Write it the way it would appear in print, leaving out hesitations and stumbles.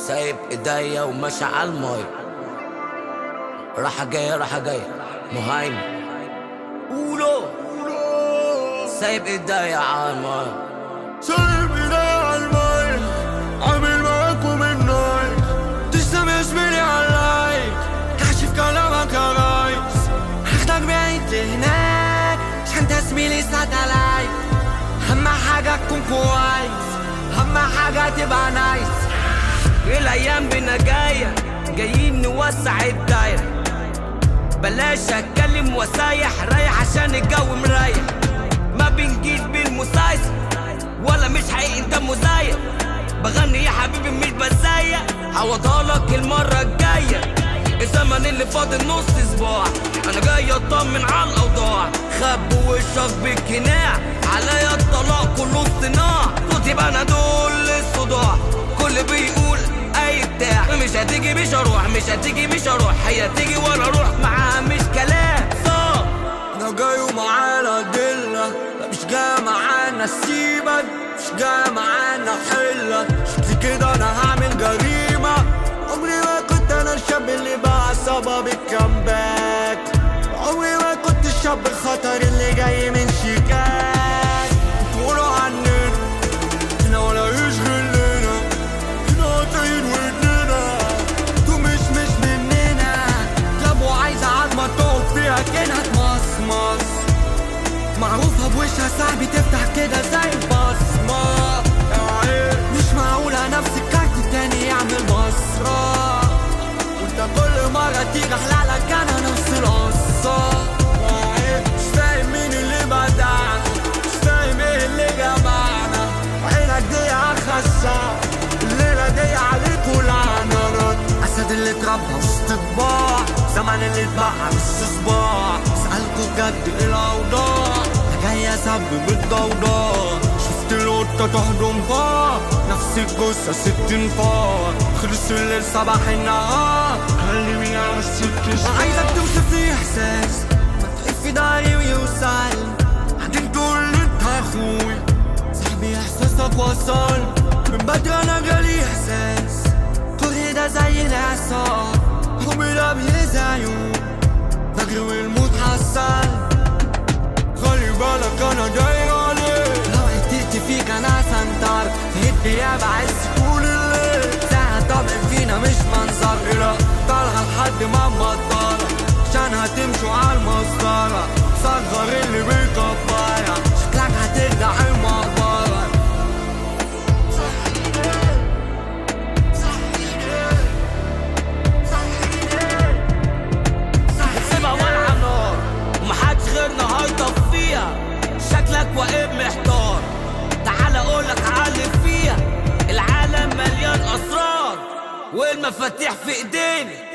سايب ايديا وماشي على المي، راحة جاية راحة جاية مهيمن قولو. سايب ايديا على المي، سايب ايديا على المي، عامل معاكم النايت، تسلم يا زميلي على اللايك، هكشف كلامك يا ريس، هاخدك بعيد لهناك عشان انت زميلي ساتلايت. اهم حاجة تكون كويس، اهم حاجة تبقى نايس. الايام بينا جاية جايين نوسع الدايرة، بلاش اتكلم وسايح، رايح عشان الجو مريح. ما بنجيش بالمسايسة ولا مش حقيقي انت مزايد، بغني يا حبيبي مش بزايق، هعوضها لك المرة الجاية. الزمن اللي فاضل نص اسبوع، انا جاي اطمن على الاوضاع، خب وشك بالقناع، عليا الطلاق كله اصطناع، صوتي بنادول الصداع، كل بيقول اي بتاع، مش هتيجي مش هروح، مش هتيجي مش هروح، هي هتيجي وانا اروح معاها مش كلام صح. انا جاي ومعانا دلة، لا مش جاي معانا سيبك، مش جاي معانا حلة، شكلي كده انا هعمل جريمة. عمري ما كنت انا الشاب اللي باع سبب الكامباك، عمري ما كنت الشاب الخطر اللي جاي من شيكاك. تقولوا عننا هنا ولا يشغلنا، هنا قاطعين ودننا، انتوا مش مننا. جابوا عايزة عظمة تقعد فيها كده تمصمص، معروفة بوشها صاحبي تفتح كده زي البصمة. مش معقولة نفس الكارت التاني يعمل بصرة، وانت كل مرة تيجي احلالك انا نفس القصة. مش فاهم مين اللي بدعنا، مش فاهم ايه اللي جمعنا، عينك دي اخسة الليلة دي عليكوا لعنة. اسد اللي اتربى وسط طباع، زمان اللي اتباع نص صباع، اسألكوا بجد ايه الاوضاع، انا جاي اسبب الضوضاء. شفت القطة تهضم فار، نفس الجثة 60 فار، خلص الليل صباح النهار، كلمني على السكة. عايزك توصف لي احساس ما تحف في داري ويوصل، بعدين تقول لي انت اخوي صاحبي، احساسك وصل من بدري، انا جالي احساس كل ده زي الاعصار، همي ده بيزعيون بجري والموت حصل. خلي بالك انا جاي عليك، لو عديت فيك انا سنتر، هدي يا بعز طول الليل، ساعة طبع فينا مش منظر، لا طالعة لحد ما مطارة عشان هتمشوا عالمسطرة، صغر اللي بيكبرها شكلك هترجع المقبرة. سيبها ولعة نار ومحدش غيرنا هيطفيها، شكلك واقف محتار، تعال اقولك علم فيها، العالم مليان اسرار والمفاتيح في ايدينا.